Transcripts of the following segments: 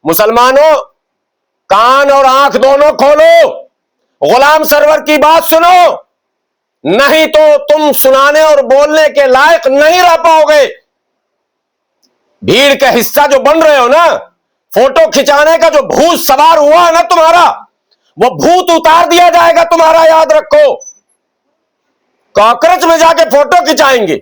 मुसलमानों, कान और आंख दोनों खोलो, गुलाम सरवर की बात सुनो, नहीं तो तुम सुनाने और बोलने के लायक नहीं रह पाओगे। भीड़ का हिस्सा जो बन रहे हो ना, फोटो खिंचाने का जो भूत सवार हुआ है ना तुम्हारा, वो भूत उतार दिया जाएगा तुम्हारा, याद रखो। कॉकरोच में जाके फोटो खिंचाएंगे,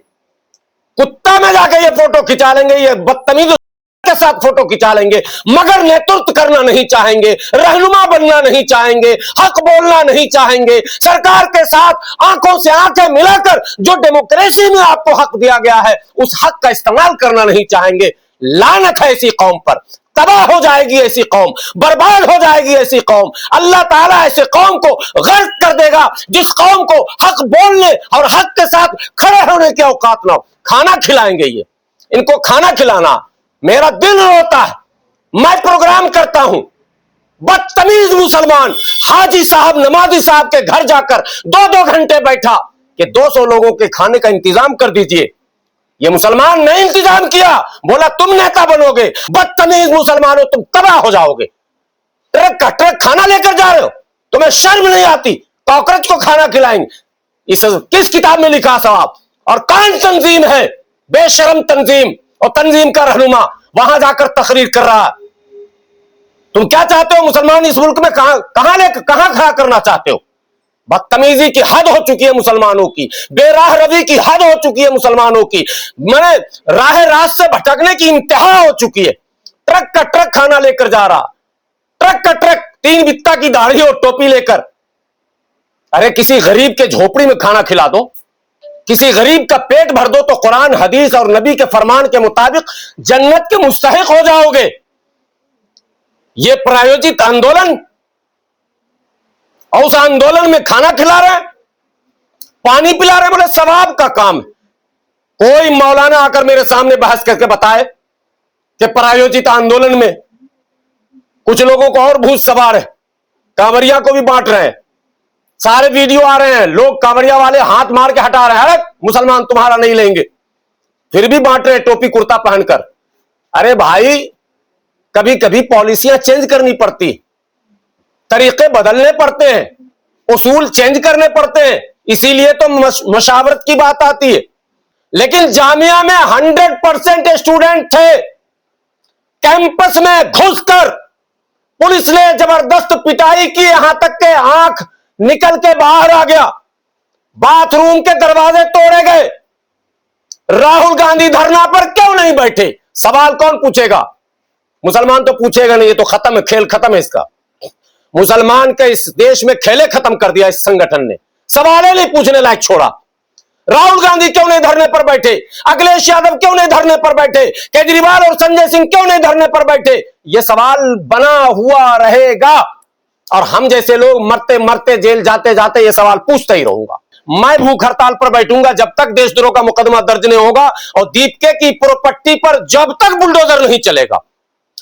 कुत्ता में जाके ये फोटो खिंचा लेंगे, ये बदतमीज के साथ फोटो खिंचा लेंगे, मगर नेतृत्व करना नहीं चाहेंगे, रहनुमा बनना नहीं चाहेंगे, हक बोलना नहीं चाहेंगे, सरकार के साथ आंखों से आंखें मिलाकर जो डेमोक्रेसी में आपको हक दिया गया है उस हक का इस्तेमाल करना नहीं चाहेंगे। लानत है ऐसी कौम पर, तबाह हो जाएगी ऐसी कौम, बर्बाद हो जाएगी ऐसी कौम। अल्लाह ताला ऐसी कौम को गर्क कर देगा जिस कौम को हक बोलने और हक के साथ खड़े होने की औकात ना हो। खाना खिलाएंगे ये, इनको खाना खिलाना, मेरा दिल रोता है। मैं प्रोग्राम करता हूं, बदतमीज मुसलमान हाजी साहब नमाजी साहब के घर जाकर 2-2 घंटे बैठा कि 200 लोगों के खाने का इंतजाम कर दीजिए। ये मुसलमान ने इंतजाम किया, बोला तुम नेता बनोगे। बदतमीज मुसलमानों, तुम तबाह हो जाओगे। ट्रक का ट्रक खाना लेकर जा रहे हो, तुम्हें शर्म नहीं आती? कॉकरोच को खाना खिलाएंगे, इस किस किताब में लिखा सवाब? और कौन तंजीम है? बेशरम तंजीम, और तंजीम का रहनुमा वहां जाकर तकरीर कर रहा है। तुम क्या चाहते हो? मुसलमान इस मुल्क में कहां खड़ा करना चाहते हो? बदतमीजी की हद हो चुकी है मुसलमानों की, बेराह रवी की हद हो चुकी है मुसलमानों की, मैंने राह रास्त से भटकने की इंतहा हो चुकी है। ट्रक का ट्रक खाना लेकर जा रहा, ट्रक का ट्रक, 3 बित्ता की दाढ़ी और टोपी लेकर। अरे किसी गरीब के झोपड़ी में खाना खिला दो, किसी गरीब का पेट भर दो, तो कुरान हदीस और नबी के फरमान के मुताबिक जन्नत के मुस्तहिक हो जाओगे। ये प्रायोजित आंदोलन, और उस आंदोलन में खाना खिला रहे, पानी पिला रहे, बोले सवाब का काम। कोई मौलाना आकर मेरे सामने बहस करके बताए कि प्रायोजित आंदोलन में कुछ लोगों को और भूत सवार है, कांवरिया को भी बांट रहे हैं। सारे वीडियो आ रहे हैं, लोग कांवरिया वाले हाथ मार के हटा रहे हैं, अरे मुसलमान तुम्हारा नहीं लेंगे, फिर भी बांट रहे हैं टोपी कुर्ता पहनकर। अरे भाई, कभी कभी पॉलिसियां चेंज करनी पड़ती, तरीके बदलने पड़ते हैं, उसूल चेंज करने पड़ते हैं, इसीलिए तो मशावरत की बात आती है। लेकिन जामिया में 100% स्टूडेंट थे। कैंपस में घुसकर पुलिस ने जबरदस्त पिटाई की, यहां तक के आंख निकल के बाहर आ गया, बाथरूम के दरवाजे तोड़े गए। राहुल गांधी धरना पर क्यों नहीं बैठे? सवाल कौन पूछेगा? मुसलमान तो पूछेगा नहीं, ये तो खत्म है, खेल खत्म है इसका। मुसलमान के इस देश में खेले खत्म कर दिया इस संगठन ने, सवाल नहीं पूछने लायक छोड़ा। राहुल गांधी क्यों नहीं धरने पर बैठे? अखिलेश यादव क्यों नहीं धरने पर बैठे? केजरीवाल और संजय सिंह क्यों नहीं धरने पर बैठे? यह सवाल बना हुआ रहेगा, और हम जैसे लोग मरते मरते जेल जाते जाते ये सवाल पूछता ही रहूंगा। मैं भूख हड़ताल पर बैठूंगा जब तक देशद्रोह का मुकदमा दर्ज नहीं होगा, और दीपके की प्रॉपर्टी पर जब तक बुलडोजर नहीं चलेगा।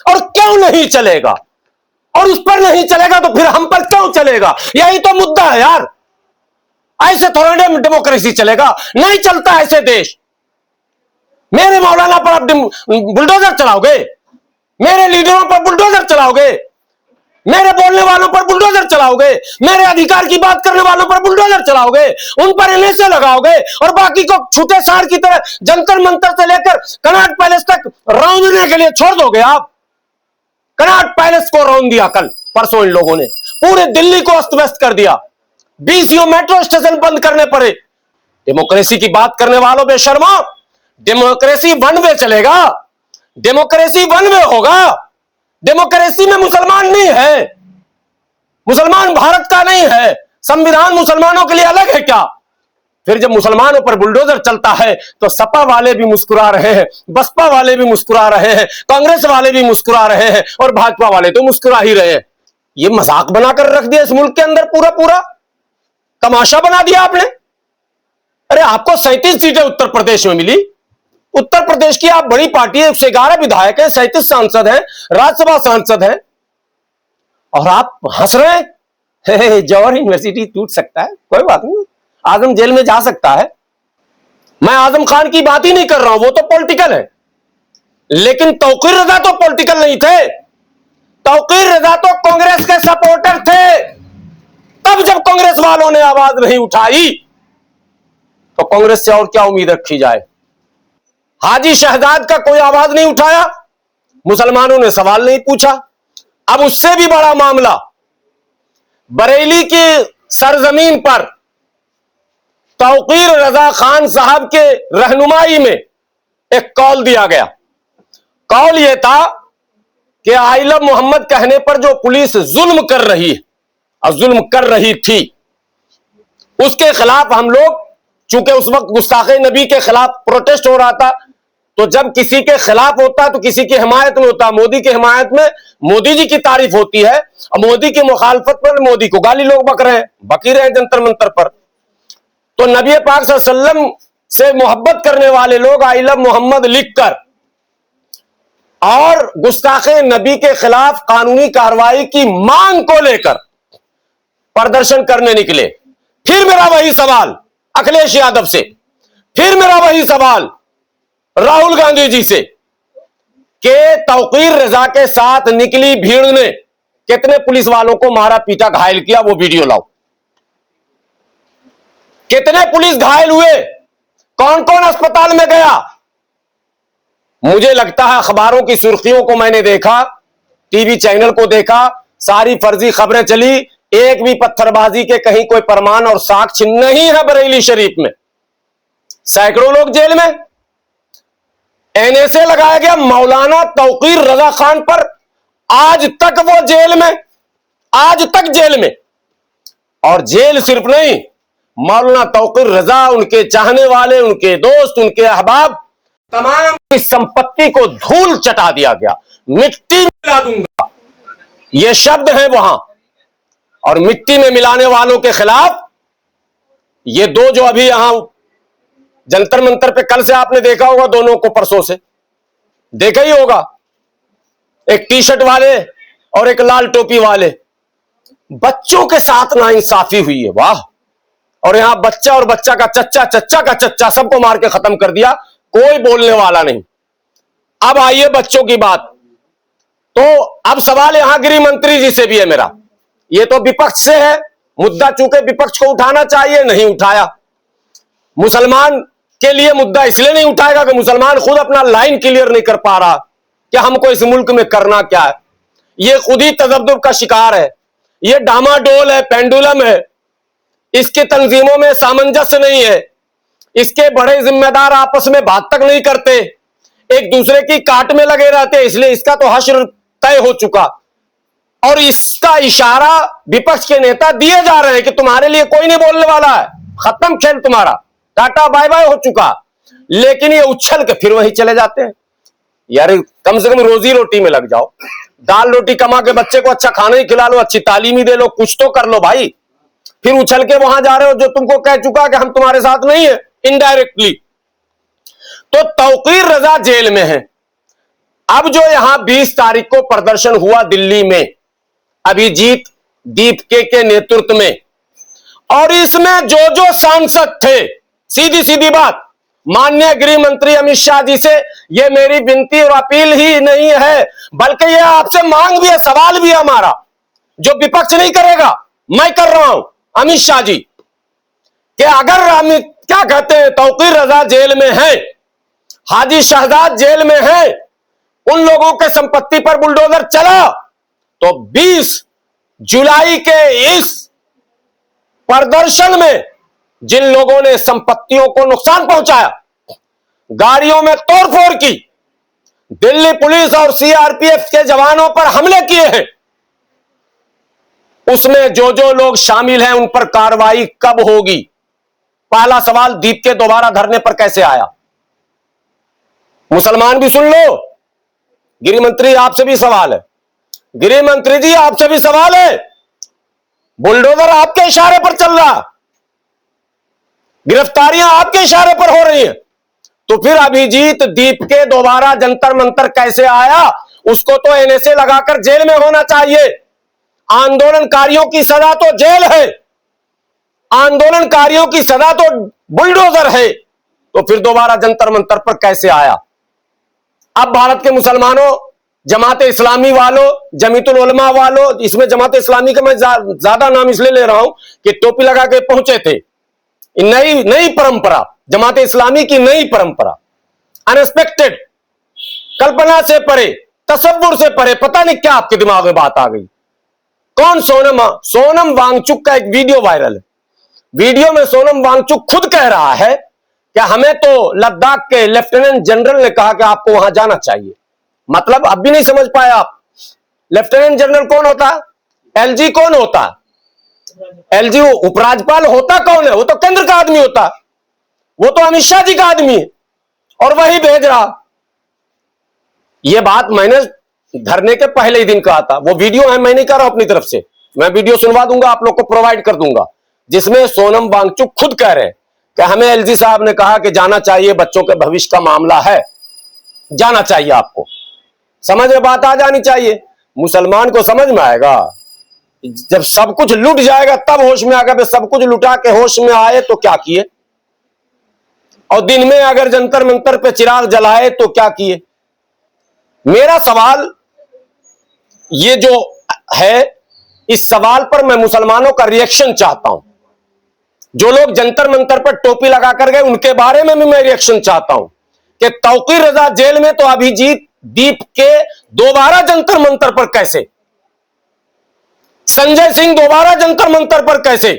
और क्यों नहीं चलेगा? और उस पर नहीं चलेगा तो फिर हम पर क्यों चलेगा? यही तो मुद्दा है यार। ऐसे थोड़ा डेमोक्रेसी चलेगा? नहीं चलता ऐसे देश। मेरे मौलाना पर आप बुलडोजर चलाओगे? मेरे लीडरों पर बुलडोजर चलाओगे? मेरे बोलने वालों पर बुलडोजर चलाओगे? मेरे अधिकार की बात करने वालों पर बुलडोजर चलाओगे? उन पर एनएसए लगाओगे, और बाकी को छूटे सार की तरह जंतर मंतर से लेकर कनॉट पैलेस तक रौंदने के लिए छोड़ दोगे आप? कनॉट पैलेस को रौंद दिया कल परसों इन लोगों ने, पूरे दिल्ली को अस्त व्यस्त कर दिया, 20 मेट्रो स्टेशन बंद करने पड़े। डेमोक्रेसी की बात करने वालों बेशर्मो, डेमोक्रेसी वन वे चलेगा, डेमोक्रेसी वन वे होगा। डेमोक्रेसी में मुसलमान नहीं है, मुसलमान भारत का नहीं है, संविधान मुसलमानों के लिए अलग है क्या? फिर जब मुसलमानों पर बुलडोजर चलता है तो सपा वाले भी मुस्कुरा रहे हैं, बसपा वाले भी मुस्कुरा रहे हैं, कांग्रेस वाले भी मुस्कुरा रहे हैं, और भाजपा वाले तो मुस्कुरा ही रहे हैं। ये मजाक बनाकर रख दिया इस मुल्क के अंदर, पूरा पूरा तमाशा बना दिया आपने। अरे आपको 37 सीटें उत्तर प्रदेश में मिली, उत्तर प्रदेश की आप बड़ी पार्टी है, 111 विधायक हैं, 37 सांसद हैं, राज्यसभा सांसद हैं, और आप हंस रहे हैं। जवाहर यूनिवर्सिटी टूट सकता है, कोई बात नहीं, आजम जेल में जा सकता है। मैं आजम खान की बात ही नहीं कर रहा हूं, वो तो पॉलिटिकल है, लेकिन तौकीर रजा तो पॉलिटिकल नहीं थे। तौकीर रजा तो कांग्रेस के सपोर्टर थे। तब जब कांग्रेस वालों ने आवाज नहीं उठाई तो कांग्रेस से और क्या उम्मीद रखी जाए। हाजी शहजाद का कोई आवाज नहीं उठाया, मुसलमानों ने सवाल नहीं पूछा। अब उससे भी बड़ा मामला, बरेली की सरजमीन पर तौकीर रजा खान साहब के रहनुमाई में एक कॉल दिया गया। कॉल यह था कि आई लव मोहम्मद कहने पर जो पुलिस जुल्म कर रही है और जुल्म कर रही थी, उसके खिलाफ हम लोग, चूंकि उस वक्त गुस्ताखे नबी के खिलाफ प्रोटेस्ट हो रहा था, तो जब किसी के खिलाफ होता तो किसी की हिमायत में होता। मोदी की हिमायत में मोदी जी की तारीफ होती है और मोदी की मुखालफत पर मोदी को गाली लोग बक रहे हैं, बकी रहे हैं जंतर मंतर पर। तो नबी पाक सल्लल्लाहु अलैहि वसल्लम से मोहब्बत करने वाले लोग आई लव मोहम्मद लिखकर और गुस्ताखे नबी के खिलाफ कानूनी कार्रवाई की मांग को लेकर प्रदर्शन करने निकले। फिर मेरा वही सवाल अखिलेश यादव से, फिर मेरा वही सवाल राहुल गांधी जी से कि तौकीर रजा के साथ निकली भीड़ ने कितने पुलिस वालों को मारा पीटा घायल किया, वो वीडियो लाओ। कितने पुलिस घायल हुए, कौन कौन अस्पताल में गया। मुझे लगता है अखबारों की सुर्खियों को मैंने देखा, टीवी चैनल को देखा, सारी फर्जी खबरें चली, एक भी पत्थरबाजी के कहीं कोई प्रमाण और साक्ष्य नहीं है। बरेली शरीफ में सैकड़ों लोग जेल में, एनएसए लगाया गया मौलाना तौकीर रजा खान पर, आज तक वो जेल में, आज तक जेल में। और जेल सिर्फ नहीं, मौलाना तौकीर रजा, उनके चाहने वाले, उनके दोस्त, उनके अहबाब, तमाम की संपत्ति को धूल चटा दिया गया, मिट्टी मिला दूंगा, ये शब्द है वहां। और मिट्टी में मिलाने वालों के खिलाफ ये दो जो अभी यहां जंतर मंतर पे कल से आपने देखा होगा, दोनों को परसों से देखा ही होगा, एक टी शर्ट वाले और एक लाल टोपी वाले, बच्चों के साथ नाइंसाफी हुई है, वाह। और यहां बच्चा और बच्चा का चच्चा, चच्चा का चच्चा, सबको मार के खत्म कर दिया, कोई बोलने वाला नहीं। अब आइए बच्चों की बात। तो अब सवाल यहां गृह मंत्री जी से भी है मेरा, ये तो विपक्ष से है मुद्दा, चूंकि विपक्ष को उठाना चाहिए, नहीं उठाया। मुसलमान के लिए मुद्दा इसलिए नहीं उठाएगा कि मुसलमान खुद अपना लाइन क्लियर नहीं कर पा रहा कि हमको इस मुल्क में करना क्या है। ये खुद ही तजब्जुब का शिकार है, ये डामाडोल है, पेंडुलम है, इसके तंजीमों में सामंजस्य नहीं है, इसके बड़े जिम्मेदार आपस में बात तक नहीं करते, एक दूसरे की काट में लगे रहते, इसलिए इसका तो हश्र तय हो चुका। और इसका इशारा विपक्ष के नेता दिए जा रहे हैं कि तुम्हारे लिए कोई नहीं बोलने वाला है, खत्म खेल तुम्हारा, टाटा बाय बाय हो चुका। लेकिन ये उछल के फिर वहीं चले जाते हैं। यार कम से कम रोजी रोटी में लग जाओ, दाल रोटी कमा के बच्चे को अच्छा खाना ही खिला लो, अच्छी तालीम ही दे लो, कुछ तो कर लो भाई। फिर उछल के वहां जा रहे हो जो तुमको कह चुका कि हम तुम्हारे साथ नहीं है, इनडायरेक्टली। तो तौकीर रजा जेल में है। अब जो यहां 20 तारीख को प्रदर्शन हुआ दिल्ली में अभिजीत दीपके के नेतृत्व में, और इसमें जो जो सांसद थे, सीधी सीधी बात, माननीय गृह मंत्री अमित शाह जी से यह मेरी विनती और अपील ही नहीं है, बल्कि यह आपसे मांग भी है, सवाल भी है हमारा, जो विपक्ष नहीं करेगा, मैं कर रहा हूं, अमित शाह जी, कि अगर अमित क्या कहते हैं तौकीर रजा जेल में है, हाजी शहजाद जेल में है, उन लोगों के संपत्ति पर बुलडोजर चला, तो 20 जुलाई के इस प्रदर्शन में जिन लोगों ने संपत्तियों को नुकसान पहुंचाया, गाड़ियों में तोड़फोड़ की, दिल्ली पुलिस और सीआरपीएफ के जवानों पर हमले किए हैं, उसमें जो जो लोग शामिल हैं उन पर कार्रवाई कब होगी। पहला सवाल, दीप के दोबारा धरने पर कैसे आया? मुसलमान भी सुन लो, गृह मंत्री आपसे भी सवाल है, गृह मंत्री जी आपसे भी सवाल है, बुलडोजर आपके इशारे पर चल रहा, गिरफ्तारियां आपके इशारे पर हो रही हैं, तो फिर अभिजीत दीप के दोबारा जंतर मंतर कैसे आया? उसको तो एनएसए लगाकर जेल में होना चाहिए। आंदोलनकारियों की सजा तो जेल है, आंदोलनकारियों की सजा तो बुलडोजर है, तो फिर दोबारा जंतर मंतर पर कैसे आया? अब भारत के मुसलमानों, जमात इस्लामी वालों, जमीतुल उलमा वालों, इसमें जमात इस्लामी का मैं ज्यादा नाम इसलिए ले रहा हूं कि टोपी लगा के पहुंचे थे। नई नई परंपरा, जमात इस्लामी की नई परंपरा, अनएक्सपेक्टेड, कल्पना से परे, तसव्वुर से परे, पता नहीं क्या आपके दिमाग में बात आ गई। कौन? सोनम वांगचुक का एक वीडियो वायरल है। वीडियो में सोनम वांगचुक खुद कह रहा है कि हमें तो लद्दाख के लेफ्टिनेंट जनरल ने कहा कि आपको वहां जाना चाहिए। मतलब अब भी नहीं समझ पाए आप? लेफ्टिनेंट जनरल कौन होता है? एलजी कौन होता है? एलजी उपराज्यपाल होता कौन है? वो तो केंद्र का आदमी होता है, वो तो अमित शाह जी का आदमी है, और वही भेज रहा। ये बात मैंने धरने के पहले ही दिन कहा था। वो वीडियो है, मैं नहीं कर रहा अपनी तरफ से, मैं वीडियो सुनवा दूंगा, आप लोग को प्रोवाइड कर दूंगा, जिसमें सोनम वांगचुक खुद कह रहे हैं कि हमें एलजी साहब ने कहा कि जाना चाहिए, बच्चों के भविष्य का मामला है, जाना चाहिए आपको। समझ में बात आ जानी चाहिए। मुसलमान को समझ में आएगा जब सब कुछ लूट जाएगा, तब होश में आएगा। सब कुछ लुटा के होश में आए तो क्या किए, और दिन में अगर जंतर मंतर पे चिराग जलाए तो क्या किए। मेरा सवाल ये जो है, इस सवाल पर मैं मुसलमानों का रिएक्शन चाहता हूं। जो लोग जंतर मंतर पर टोपी लगाकर गए, उनके बारे में भी मैं रिएक्शन चाहता हूं कि तौकीर रजा जेल में तो अभिजीत दीप के दोबारा जंतर मंतर पर कैसे, संजय सिंह दोबारा जंतर मंतर पर कैसे।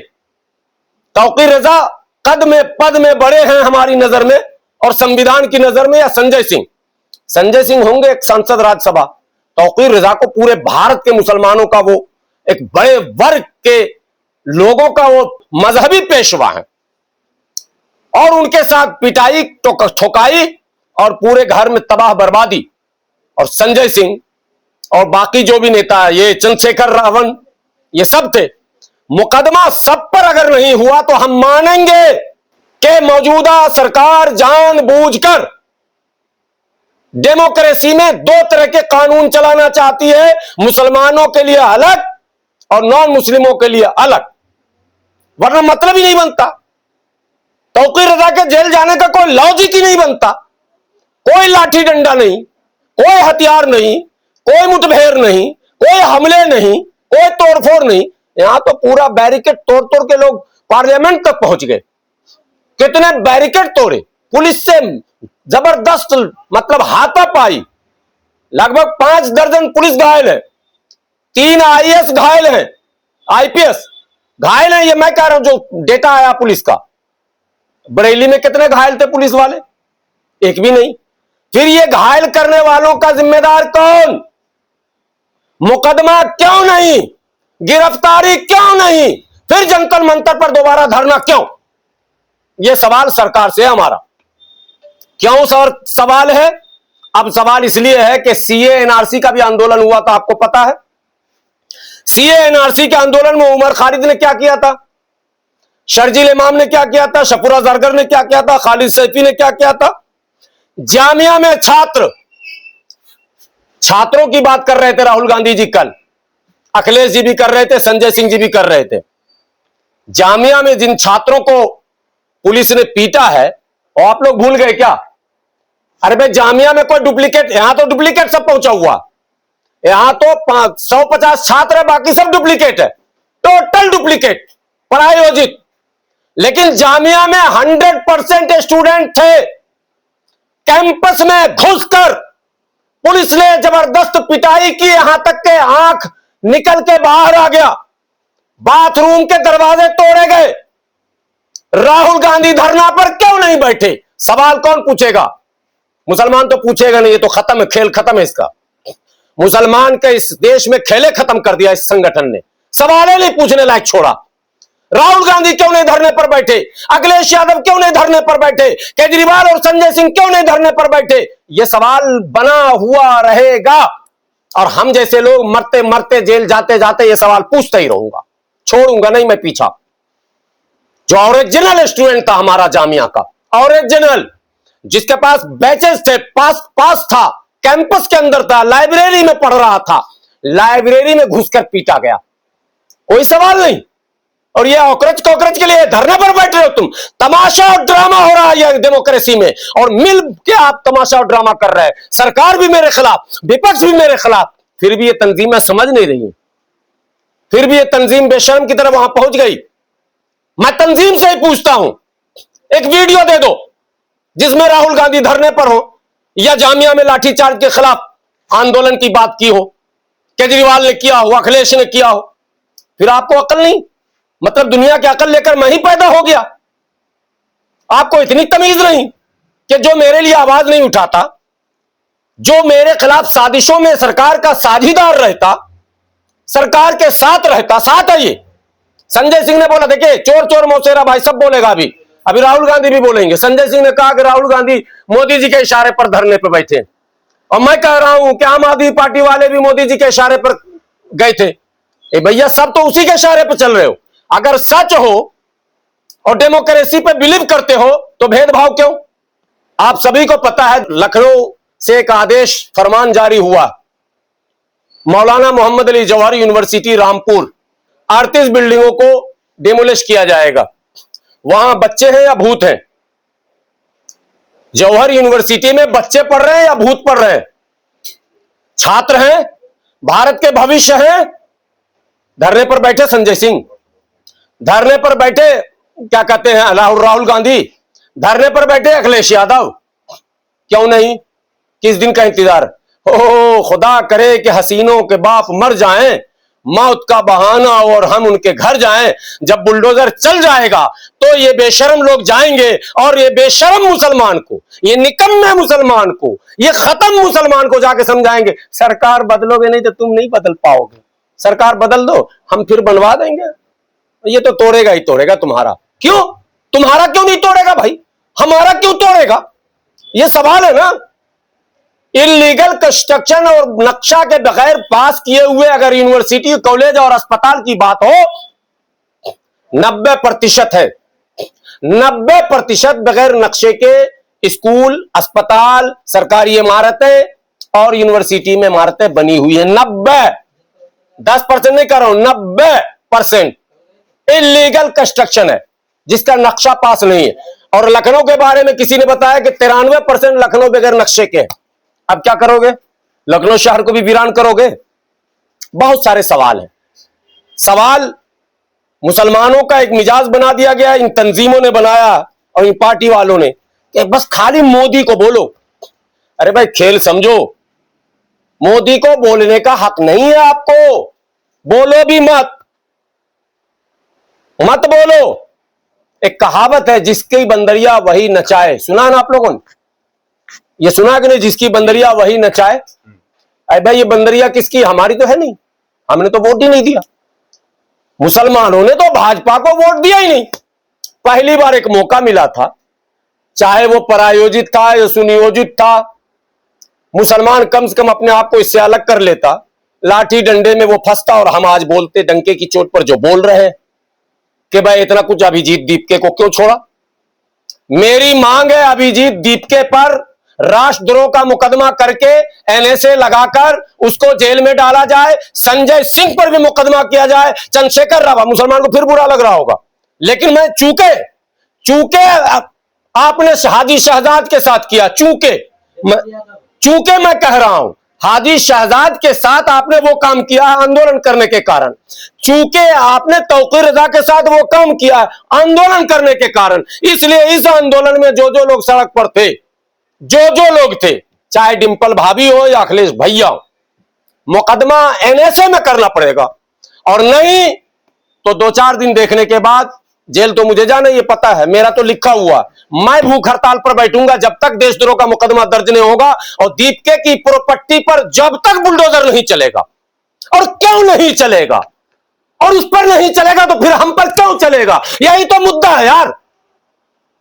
तौकीर रजा कद में पद में बड़े हैं हमारी नजर में और संविधान की नजर में, या संजय सिंह होंगे एक सांसद राज्यसभा। तौकीर रजा को पूरे भारत के मुसलमानों का वो एक बड़े वर्ग के लोगों का वो मजहबी पेशवा है, और उनके साथ पिटाई ठोकाई और पूरे घर में तबाह बर्बादी। और संजय सिंह और बाकी जो भी नेता, ये चंद्रशेखर रावण, ये सब थे। मुकदमा सब पर अगर नहीं हुआ तो हम मानेंगे कि मौजूदा सरकार जानबूझकर डेमोक्रेसी में दो तरह के कानून चलाना चाहती है, मुसलमानों के लिए अलग और नॉन मुस्लिमों के लिए अलग, वरना मतलब ही नहीं बनता। तौकीर रजा के जेल जाने का कोई लॉजिक ही नहीं बनता। कोई लाठी डंडा नहीं, कोई हथियार नहीं, कोई मुठभेड़ नहीं, कोई हमले नहीं, कोई तोड़फोड़ नहीं। यहां तो पूरा बैरिकेड तोड़ तोड़ के लोग पार्लियामेंट तक पहुंच गए। कितने बैरिकेड तोड़े, पुलिस से जबरदस्त मतलब हाथापाई, लगभग 5 दर्जन पुलिस घायल है, 3 आईएएस घायल हैं, आईपीएस घायल हैं। ये मैं कह रहा हूं, जो डेटा आया पुलिस का। बरेली में कितने घायल थे पुलिस वाले? एक भी नहीं। फिर ये घायल करने वालों का जिम्मेदार कौन? मुकदमा क्यों नहीं, गिरफ्तारी क्यों नहीं, फिर जंतर मंतर पर दोबारा धरना क्यों? यह सवाल सरकार से हमारा। क्यों सवाल है? अब सवाल इसलिए है कि सीए एनआरसी का भी आंदोलन हुआ था, आपको पता है। सीए एनआरसी के आंदोलन में उमर खालिद ने क्या किया था, शर्जील इमाम ने क्या किया था, शफूरा जरगर ने क्या किया था, खालिद सैफी ने क्या किया था। जामिया में छात्रों की बात कर रहे थे राहुल गांधी जी, कल अखिलेश जी भी कर रहे थे, संजय सिंह जी भी कर रहे थे। जामिया में जिन छात्रों को पुलिस ने पीटा है, और आप लोग भूल गए क्या? अरे भाई, जामिया में कोई डुप्लीकेट, यहां तो डुप्लीकेट सब पहुंचा हुआ, यहां तो 150 छात्र है, बाकी सब डुप्लीकेट है, टोटल डुप्लीकेट, प्रायोजित। लेकिन जामिया में 100% स्टूडेंट थे। कैंपस में घुसकर पुलिस ने जबरदस्त पिटाई की, यहां तक के आंख निकल के बाहर आ गया, बाथरूम के दरवाजे तोड़े गए। राहुल गांधी धरना पर क्यों नहीं बैठे? सवाल कौन पूछेगा? मुसलमान तो पूछेगा नहीं, ये तो खत्म है, खेल खत्म है इसका। मुसलमान के इस देश में खेले खत्म कर दिया इस संगठन ने, सवाल नहीं पूछने लायक छोड़ा। राहुल गांधी क्यों नहीं धरने पर बैठे? अखिलेश यादव क्यों नहीं धरने पर बैठे? केजरीवाल और संजय सिंह क्यों नहीं धरने पर बैठे? यह सवाल बना हुआ रहेगा, और हम जैसे लोग मरते मरते जेल जाते जाते यह सवाल पूछता ही रहूंगा, छोड़ूंगा नहीं मैं पीछा। जो ओरिजिनल स्टूडेंट था हमारा जामिया का, ओरिजिनल, जिसके पास बैचेस थे, पास था, कैंपस के अंदर था, लाइब्रेरी में पढ़ रहा था, लाइब्रेरी में घुसकर पीटा गया, कोई सवाल नहीं। और ये ऑकरच कॉकरच के लिए धरने पर बैठ रहे हो तुम। तमाशा और ड्रामा हो रहा है डेमोक्रेसी में, और मिल के आप तमाशा और ड्रामा कर रहे हैं। सरकार भी मेरे खिलाफ, विपक्ष भी मेरे खिलाफ, फिर भी ये तंजीमें समझ नहीं रही, फिर भी ये तंजीम बेशर्म की तरह वहां पहुंच गई। मैं तंजीम से ही पूछता हूं, एक वीडियो दे दो जिसमें राहुल गांधी धरने पर हो या जामिया में लाठीचार्ज के खिलाफ आंदोलन की बात की हो, केजरीवाल ने किया हो, अखिलेश ने किया हो। फिर आपको अकल नहीं, मतलब दुनिया की अकल लेकर मैं ही पैदा हो गया। आपको इतनी तमीज नहीं कि जो मेरे लिए आवाज नहीं उठाता, जो मेरे खिलाफ साजिशों में सरकार का साझीदार रहता, सरकार के साथ रहता, साथ है ये। संजय सिंह ने बोला, देखिए चोर चोर मौसेरा भाई सब बोलेगा, अभी राहुल गांधी भी बोलेंगे। संजय सिंह ने कहा कि राहुल गांधी मोदी जी के इशारे पर धरने पर बैठे, और मैं कह रहा हूं कि आम आदमी पार्टी वाले भी मोदी जी के इशारे पर गए थे। भैया सब तो उसी के इशारे पर चल रहे हो। अगर सच हो और डेमोक्रेसी पे बिलीव करते हो तो भेदभाव क्यों? आप सभी को पता है, लखनऊ से एक आदेश फरमान जारी हुआ, मौलाना मोहम्मद अली जौहर यूनिवर्सिटी रामपुर 38 बिल्डिंगों को डिमोलिश किया जाएगा। वहां बच्चे हैं या भूत हैं? जौहर यूनिवर्सिटी में बच्चे पढ़ रहे हैं या भूत पढ़ रहे हैं? छात्र हैं, भारत के भविष्य हैं। धरने पर बैठे संजय सिंह, धरने पर बैठे क्या कहते हैं राहुल गांधी, धरने पर बैठे अखिलेश यादव। क्यों नहीं? किस दिन का इंतजार? ओ खुदा करे कि हसीनों के बाप मर जाएं, मौत का बहाना और हम उनके घर जाएं। जब बुलडोजर चल जाएगा तो ये बेशर्म लोग जाएंगे और ये बेशर्म मुसलमान को, ये निकम्मे मुसलमान को, ये खत्म मुसलमान को जाके समझाएंगे, सरकार बदलोगे नहीं तो तुम नहीं बदल पाओगे, सरकार बदल दो, हम फिर बनवा देंगे। ये तो तोड़ेगा ही तोड़ेगा तुम्हारा। क्यों? तुम्हारा क्यों नहीं तोड़ेगा भाई? हमारा क्यों तोड़ेगा? ये सवाल है ना। इलीगल कंस्ट्रक्शन और नक्शा के बगैर पास किए हुए अगर यूनिवर्सिटी, कॉलेज और अस्पताल की बात हो, 90% है, 90% बगैर नक्शे के स्कूल, अस्पताल, सरकारी इमारतें और यूनिवर्सिटी में इमारतें बनी हुई है। 90, 10% नहीं कर रहा हूं, 90% इलीगल कंस्ट्रक्शन है जिसका नक्शा पास नहीं है। और लखनऊ के बारे में किसी ने बताया कि 93% लखनऊ बगैर नक्शे के। अब क्या करोगे? लखनऊ शहर को भी वीरान करोगे? बहुत सारे सवाल हैं। सवाल मुसलमानों का एक मिजाज बना दिया गया, इन तंजीमों ने बनाया और इन पार्टी वालों ने, कि बस खाली मोदी को बोलो। अरे भाई खेल समझो, मोदी को बोलने का हक नहीं है आपको, बोलो भी मत बोलो। एक कहावत है, जिसकी बंदरिया वही नचाए, सुना ना आप लोगों ने? ये सुना कि नहीं, जिसकी बंदरिया वही नचाए? अरे भाई ये बंदरिया किसकी? हमारी तो है नहीं, हमने तो वोट ही नहीं दिया। मुसलमानों ने तो भाजपा को वोट दिया ही नहीं। पहली बार एक मौका मिला था, चाहे वो परायोजित था या सुनियोजित था, मुसलमान कम से कम अपने आप को इससे अलग कर लेता, लाठी डंडे में वो फंसता, और हम आज बोलते डंके की चोट पर जो बोल रहे हैं कि भाई इतना कुछ अभिजीत दीपके को क्यों छोड़ा। मेरी मांग है अभिजीत दीपके पर राष्ट्रद्रोह का मुकदमा करके एनएसए लगाकर उसको जेल में डाला जाए। संजय सिंह पर भी मुकदमा किया जाए, चंद्रशेखर रावत, मुसलमान को फिर बुरा लग रहा होगा, लेकिन मैं चूंकि आपने हाजी शहजाद के साथ किया, चूंकि मैं कह रहा हूं हाजी शहजाद के साथ आपने वो काम किया आंदोलन करने के कारण, चूंकि आपने तौकीर रजा के साथ वो काम किया आंदोलन करने के कारण, इसलिए इस आंदोलन में जो जो लोग सड़क पर थे, जो लोग थे, चाहे डिंपल भाभी हो या अखिलेश भैया हो, मुकदमा एनएसए में करना पड़ेगा। और नहीं तो 2-4 दिन देखने के बाद जेल तो मुझे जाना, ये पता है, मेरा तो लिखा हुआ, मैं भूख हड़ताल पर बैठूंगा जब तक देशद्रोह का मुकदमा दर्ज नहीं होगा और दीपके की प्रॉपर्टी पर जब तक बुलडोजर नहीं चलेगा। और क्यों नहीं चलेगा? और उस पर नहीं चलेगा तो फिर हम पर क्यों चलेगा? यही तो मुद्दा है यार।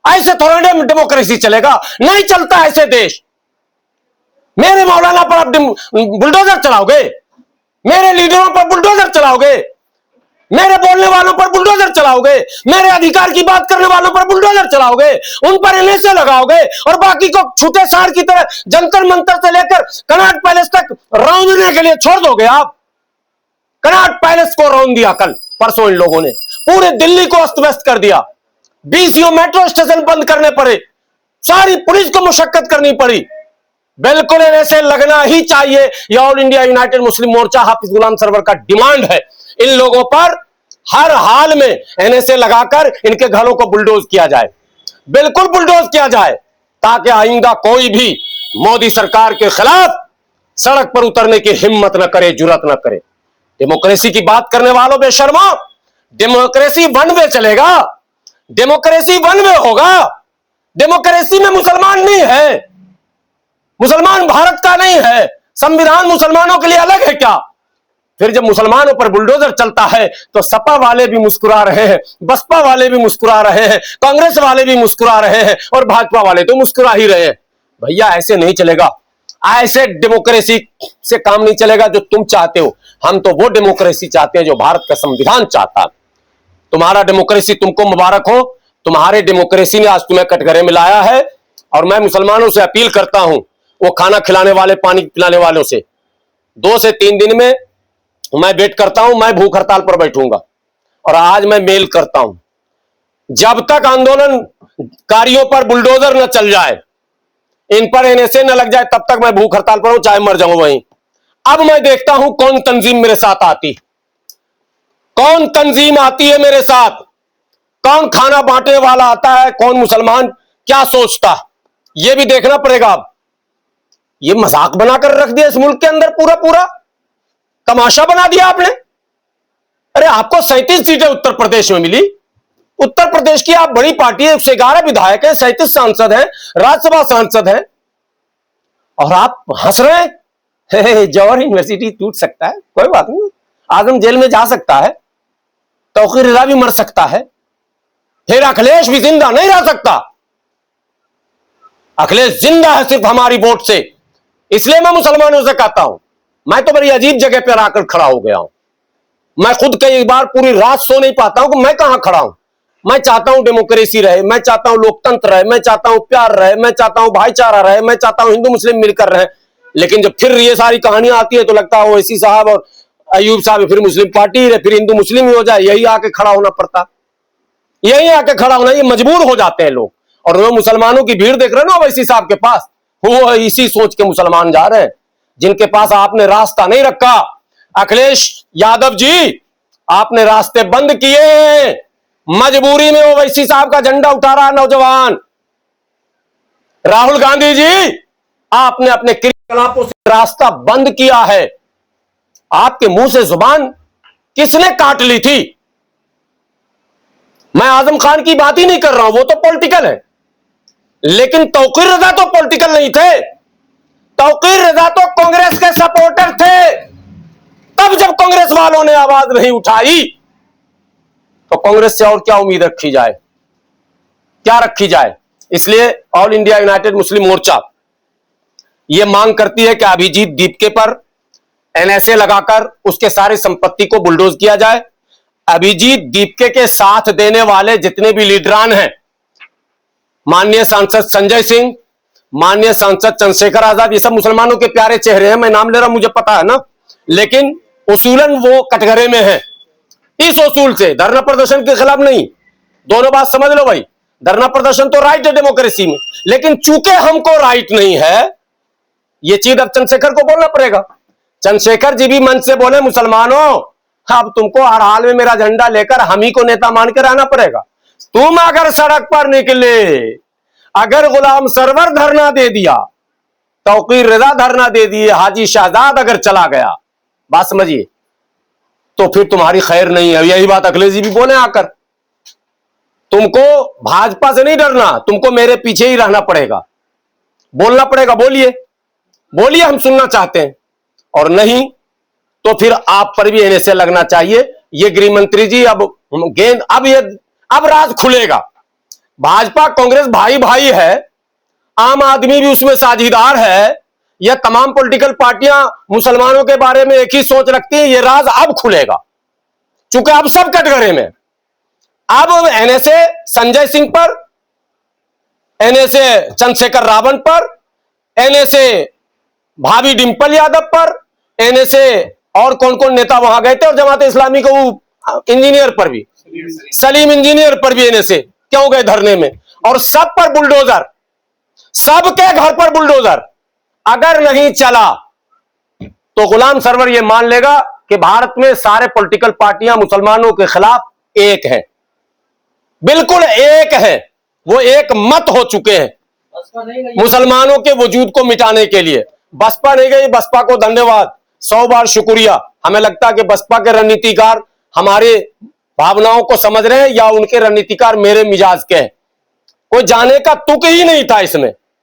ऐसे थोड़ा डेमोक्रेसी चलेगा? नहीं चलता ऐसे देश। मेरे मौलाना पर आप बुलडोजर चलाओगे? मेरे लीडरों पर बुलडोजर चलाओगे? मेरे बोलने वालों पर बुलडोजर चलाओगे? मेरे अधिकार की बात करने वालों पर बुलडोजर चलाओगे? उन पर एनएसए लगाओगे और बाकी को छूटे सार की तरह जंतर मंतर से लेकर कनॉट पैलेस तक रौंदने के लिए छोड़ दोगे आप? कनॉट पैलेस को रौंद दिया कल परसों इन लोगों ने, पूरे दिल्ली को अस्त व्यस्त कर दिया, 20 मेट्रो स्टेशन बंद करने पड़े, सारी पुलिस को मुशक्कत करनी पड़ी। बिल्कुल ऐसे लगना ही चाहिए। यह ऑल इंडिया यूनाइटेड मुस्लिम मोर्चा हाफिज गुलाम सरवर का डिमांड है, इन लोगों पर हर हाल में एनएसए लगाकर इनके घरों को बुलडोज किया जाए, बिल्कुल बुलडोज किया जाए, ताकि आइंदा कोई भी मोदी सरकार के खिलाफ सड़क पर उतरने की हिम्मत न करे, जुर्रत न करे। डेमोक्रेसी की बात करने वालों बेशर्मो, डेमोक्रेसी वन वे चलेगा, डेमोक्रेसी वन वे होगा। डेमोक्रेसी में मुसलमान नहीं है, मुसलमान भारत का नहीं है, संविधान मुसलमानों के लिए अलग है क्या? फिर जब मुसलमानों पर बुलडोजर चलता है तो सपा वाले भी मुस्कुरा रहे हैं, बसपा वाले भी मुस्कुरा रहे हैं, कांग्रेस वाले भी मुस्कुरा रहे हैं और भाजपा वाले तो मुस्कुरा ही रहे हैं। भैया ऐसे नहीं चलेगा, ऐसे डेमोक्रेसी से काम नहीं चलेगा जो तुम चाहते हो। हम तो वो डेमोक्रेसी चाहते हैं जो भारत का संविधान चाहता है। तुम्हारा डेमोक्रेसी तुमको मुबारक हो, तुम्हारे डेमोक्रेसी ने आज तुम्हें कटघरे में लाया है। और मैं मुसलमानों से अपील करता हूं, वो खाना खिलाने वाले, पानी पिलाने वालों से, 2 से 3 दिन में मैं वेट करता हूं, मैं भूख हड़ताल पर बैठूंगा। और आज मैं मेल करता हूं, जब तक आंदोलनकारियों पर बुलडोजर न चल जाए, इन पर एनएसए न लग जाए, तब तक मैं भूख हड़ताल पर हूं, चाहे मर जाऊं वहीं। अब मैं देखता हूं कौन तंजीम मेरे साथ आती, कौन तंजीम आती है मेरे साथ, कौन खाना बांटने वाला आता है, कौन मुसलमान क्या सोचता, यह भी देखना पड़ेगा। अब ये मजाक बनाकर रख दिया इस मुल्क के अंदर, पूरा पूरा तमाशा बना दिया आपने। अरे आपको 37 सीटें उत्तर प्रदेश में मिली, उत्तर प्रदेश की आप बड़ी पार्टी है, 111 विधायक है, 37 सांसद हैं, राज्यसभा सांसद हैं, और आप हंस रहे हैं। जौहर यूनिवर्सिटी टूट सकता है, कोई बात नहीं, आजम जेल में जा सकता है, तौकीर रिजा भी मर सकता है, फिर अखिलेश भी जिंदा नहीं रह सकता। अखिलेश जिंदा है सिर्फ हमारी वोट से। इसलिए मैं मुसलमानों से कहता हूं, मैं तो बड़ी अजीब जगह पर आकर खड़ा हो गया हूं। मैं खुद कई बार पूरी रात सो नहीं पाता हूं कि मैं कहां खड़ा हूं। मैं चाहता हूं डेमोक्रेसी रहे, मैं चाहता हूं लोकतंत्र रहे, मैं चाहता हूं प्यार रहे, मैं चाहता हूं भाईचारा रहे, मैं चाहता हूं हिंदू मुस्लिम मिलकर रहे। लेकिन जब फिर ये सारी कहानियां आती है तो लगता है ओवैसी साहब और अयूब साहब फिर मुस्लिम पार्टी रहे, फिर हिंदू मुस्लिम ही हो जाए, यही आके खड़ा होना पड़ता, यही आके खड़ा होना, ये मजबूर हो जाते हैं लोग। और वो मुसलमानों की भीड़ देख रहे हो ना ओवैसी साहब के पास, वो इसी सोच के मुसलमान जा रहे हैं, जिनके पास आपने रास्ता नहीं रखा। अखिलेश यादव जी, आपने रास्ते बंद किए, मजबूरी में ओवैसी साहब का झंडा उठा रहा नौजवान। राहुल गांधी जी, आपने अपने क्रियाकलापों से रास्ता बंद किया है। आपके मुंह से जुबान किसने काट ली थी? मैं आजम खान की बात ही नहीं कर रहा हूं, वो तो पॉलिटिकल है, लेकिन तौकीर रजा तो पॉलिटिकल नहीं थे। तौकीर रजा तो कांग्रेस के सपोर्टर थे। तब जब कांग्रेस वालों ने आवाज नहीं उठाई तो कांग्रेस से और क्या उम्मीद रखी जाए, क्या रखी जाए। इसलिए ऑल इंडिया यूनाइटेड मुस्लिम मोर्चा यह मांग करती है कि अभिजीत दीपके पर एनएसए लगाकर उसके सारी संपत्ति को बुलडोज किया जाए। अभिजीत दीपके के साथ देने वाले जितने भी लीडरान हैं, माननीय सांसद संजय सिंह, माननीय सांसद चंद्रशेखर आजाद, ये सब मुसलमानों के प्यारे चेहरे हैं, मैं नाम ले रहा हूं, मुझे पता है ना, लेकिन उसूलन वो कटघरे में है। इस उसूल से धरना प्रदर्शन के खिलाफ नहीं, दोनों बात समझ लो भाई। धरना प्रदर्शन तो राइट है डेमोक्रेसी में, लेकिन चूंकि हमको राइट नहीं है, ये चीज अब चंद्रशेखर को बोलना पड़ेगा। चंद्रशेखर जी भी मन से बोले, मुसलमानों अब तुमको हर हाल में मेरा झंडा लेकर हम ही को नेता मान के रहना पड़ेगा। तुम अगर सड़क पर निकले, अगर गुलाम सरवर धरना दे दिया, तौकीर रजा धरना दे दिए, हाजी शहजाद अगर चला गया, बात समझिए, तो फिर तुम्हारी खैर नहीं है। यही बात अखिलेश जी भी बोले आकर, तुमको भाजपा से नहीं डरना, तुमको मेरे पीछे ही रहना पड़ेगा, बोलना पड़ेगा। बोलिए बोलिए, हम सुनना चाहते हैं। और नहीं तो फिर आप पर भी एनएसए लगना चाहिए। ये गृह मंत्री जी, अब गेंद, अब राज खुलेगा। भाजपा कांग्रेस भाई भाई है, आम आदमी भी उसमें साझीदार है, यह तमाम पॉलिटिकल पार्टियां मुसलमानों के बारे में एक ही सोच रखती हैं। यह राज अब खुलेगा, चूंकि अब सब कटघरे में। अब एनएसए संजय सिंह पर, एनएसए चंद्रशेखर रावण पर, एनएसए भाभी डिंपल यादव पर, एनएसए और कौन कौन नेता वहां गए थे, और जमात इस्लामी को इंजीनियर पर भी, सलीम इंजीनियर पर भी एनएसए क्यों गए धरने में? और सब पर बुलडोजर, सबके घर पर बुलडोजर। अगर नहीं चला तो गुलाम सरवर यह मान लेगा कि भारत में सारे पॉलिटिकल पार्टियां मुसलमानों के खिलाफ एक हैं, बिल्कुल एक है, वो एक मत हो चुके हैं मुसलमानों के वजूद को मिटाने के लिए। बसपा नहीं गई, बसपा को धन्यवाद, 100 बार शुक्रिया। हमें लगता है कि बसपा के रणनीतिकार हमारे भावनाओं को समझ रहे हैं या उनके रणनीतिकार मेरे मिजाज के हैं। कोई जाने का तुक ही नहीं था इसमें।